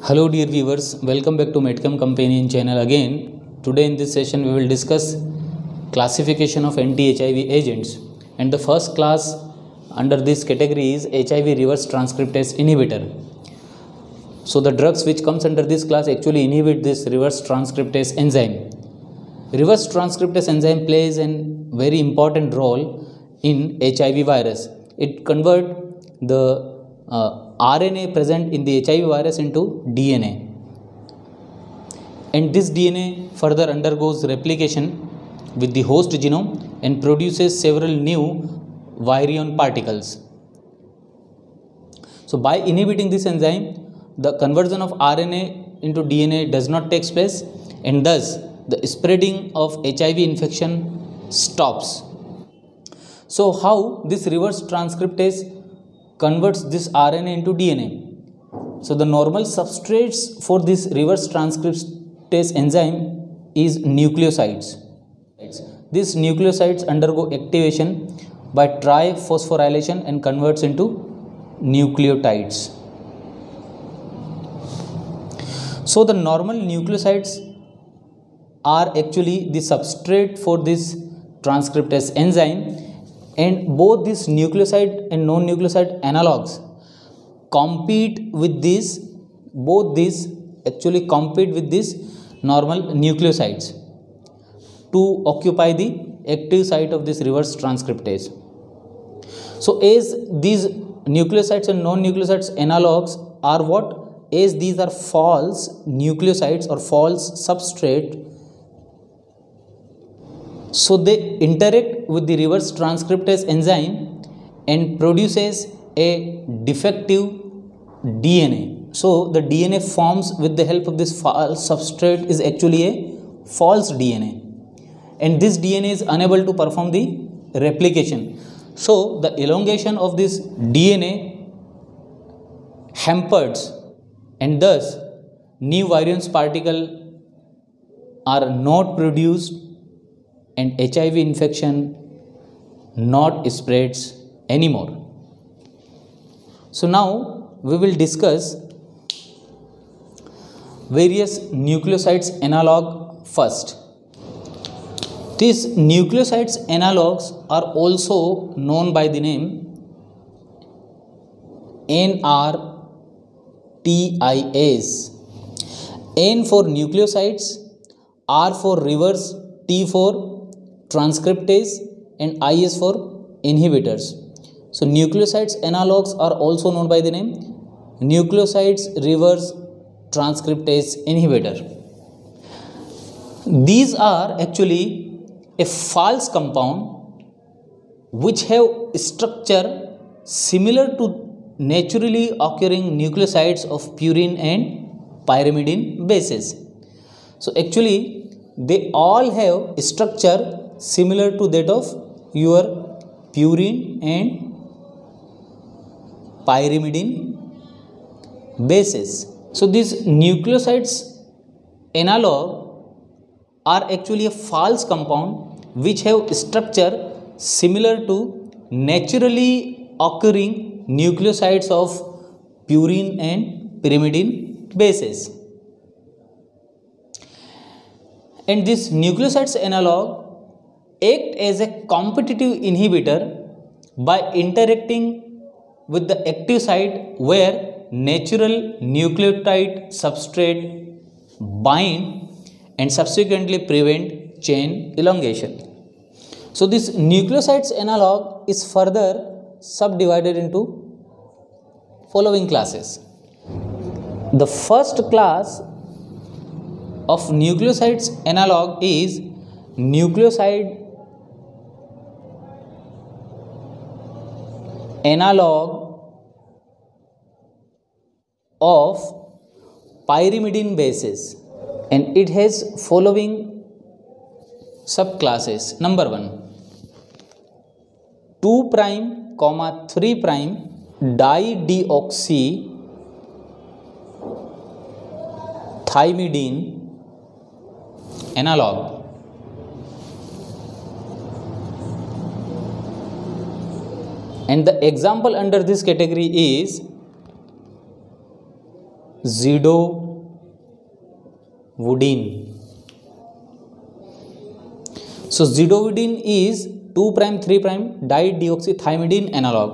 Hello dear viewers, welcome back to Medcom Companion channel again. Today in this session we will discuss classification of anti-HIV agents, and the first class under this category is HIV reverse transcriptase inhibitor. So the drugs which comes under this class actually inhibit this reverse transcriptase enzyme. Reverse transcriptase enzyme plays a very important role in HIV virus. It converts the RNA present in the HIV virus into DNA, and this DNA further undergoes replication with the host genome and produces several new virion particles. So by inhibiting this enzyme, the conversion of RNA into DNA does not take place, and thus the spreading of HIV infection stops. So how this reverse transcriptase converts this RNA into DNA? So the normal substrates for this reverse transcriptase enzyme is nucleosides. These nucleosides undergo activation by triphosphorylation and converts into nucleotides. So the normal nucleosides are actually the substrate for this transcriptase enzyme, and both these nucleoside and non-nucleoside analogues compete with this, both these actually compete with these normal nucleosides to occupy the active site of this reverse transcriptase. So as these nucleosides and non-nucleosides analogues are what? As these are false nucleosides or false substrate, so they interact with the reverse transcriptase enzyme and produces a defective DNA. So the DNA forms with the help of this false substrate is actually a false DNA, and this DNA is unable to perform the replication. So the elongation of this DNA hampers, and thus new virions particle are not produced, and HIV infection not spreads anymore. So now we will discuss various nucleosides analog first. These nucleosides analogues are also known by the name NRTIAs. N for nucleosides, R for reverse, T for transcriptase, and I is for inhibitors. So nucleosides analogues are also known by the name nucleosides reverse transcriptase inhibitor. These are actually a false compound which have structure similar to naturally occurring nucleosides of purine and pyrimidine bases. So actually they all have structure similar to that of your purine and pyrimidine bases. So these nucleosides analog are actually a false compound which have structure similar to naturally occurring nucleosides of purine and pyrimidine bases. And this nucleosides analog act as a competitive inhibitor by interacting with the active site where natural nucleotide substrate bind and subsequently prevent chain elongation. So this nucleosides analog is further subdivided into following classes. The first class of nucleosides analog is nucleoside analog of pyrimidine bases, and it has following subclasses. Number 1, 2', 3' dideoxy thymidine analog. And the example under this category is zidovudine. So zidovudine is 2' 3' dideoxythymidine analog.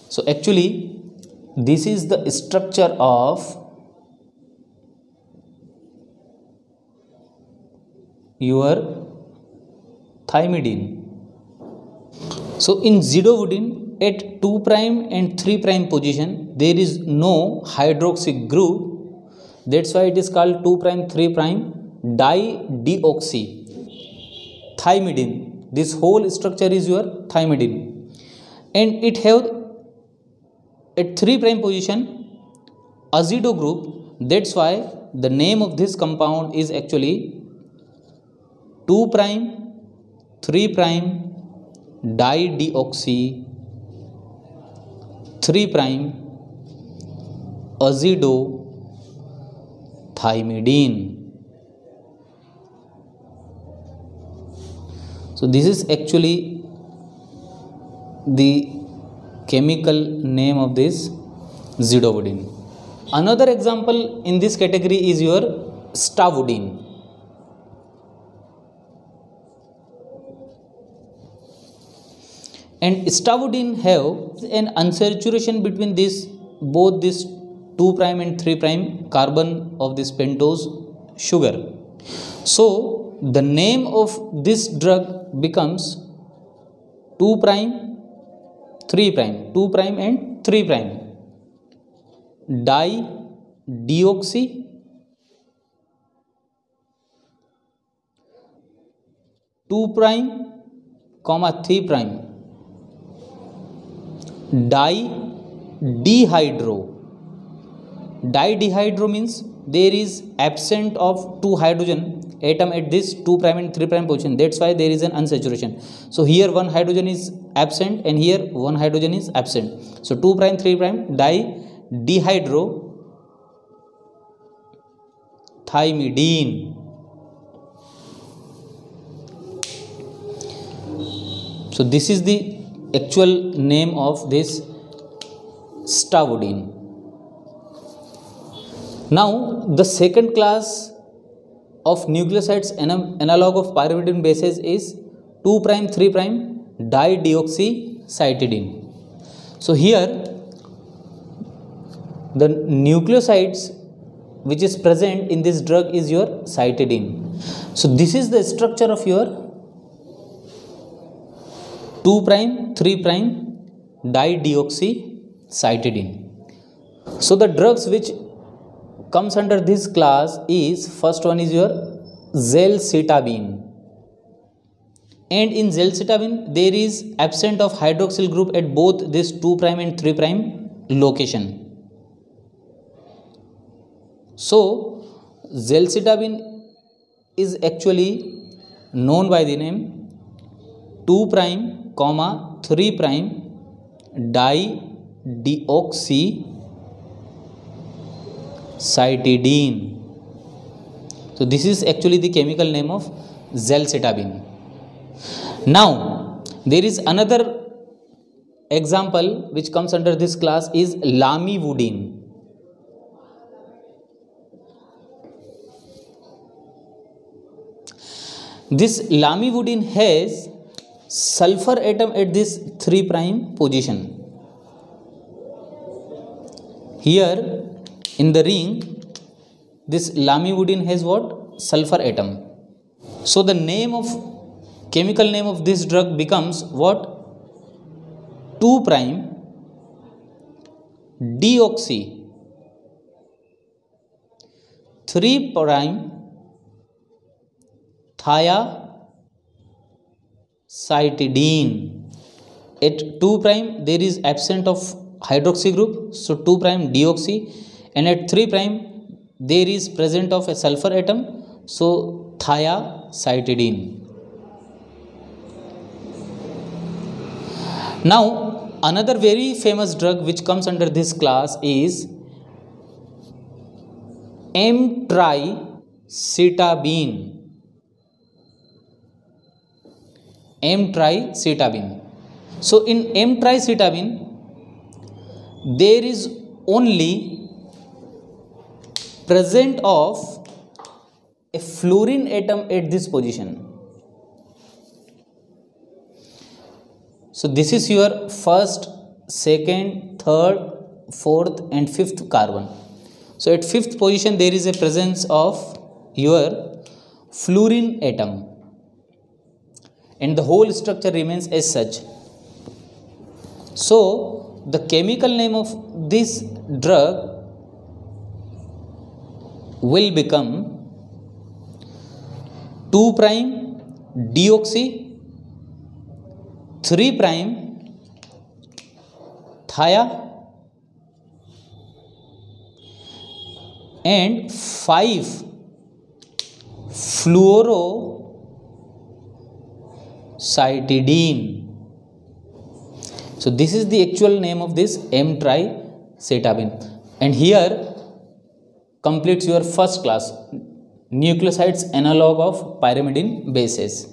So actually this is the structure of your thymidine. So in zidovudine at 2' and 3' position there is no hydroxy group, that's why it is called 2' 3' dideoxythymidine. This whole structure is your thymidine, and it have at 3' position azido group, that's why the name of this compound is actually 2' 3' dideoxy 3' azidotymidine. So this is actually the chemical name of this zidovudine. Another example in this category is your stavudine. And stavudine have an unsaturation between both this 2' and 3' carbon of this pentose sugar. So the name of this drug becomes 2' 3' 2' and 3' dideoxy 2' 3' didehydro. Didehydro means there is absent of two hydrogen atom at this 2' and 3' position, that's why there is an unsaturation. So here one hydrogen is absent and here one hydrogen is absent. So 2' 3' didehydrothymidine. So this is the actual name of this stavudine. Now the second class of nucleosides analog of pyrimidine bases is 2' 3' dideoxycytidine. So here the nucleosides which is present in this drug is your cytidine. So this is the structure of your 2' 3' dideoxycytidine. So the drugs which comes under this class is, first one is your zolcitabine, and in zolcitabine there is absent of hydroxyl group at both this 2' and 3' location. So zolcitabine is actually known by the name 2' 3' dideoxycytidine. So this is actually the chemical name of zolcitabine. Now there is another example which comes under this class is lamivudine. This lamivudine has sulfur atom at this 3' position. Here in the ring this lamivudine has what? Sulfur atom. So the chemical name of this drug becomes what? 2' deoxy 3' thiacytidine. At 2' there is absent of hydroxy group, so 2' deoxy, and at 3' there is present of a sulfur atom, so thiacytidine. Now another very famous drug which comes under this class is emtricitabine. Emtricitabine. So in emtricitabine there is only presence of a fluorine atom at this position. So this is your first, second, third, fourth and fifth carbon. So at fifth position there is a presence of your fluorine atom and the whole structure remains as such. So the chemical name of this drug will become 2' deoxy 3' thia and 5 fluorocytidine. So this is the actual name of this M-tricetabine, and here completes your first class, nucleosides analog of pyrimidine bases.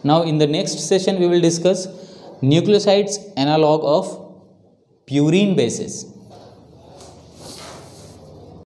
Now in the next session we will discuss nucleosides analog of purine bases.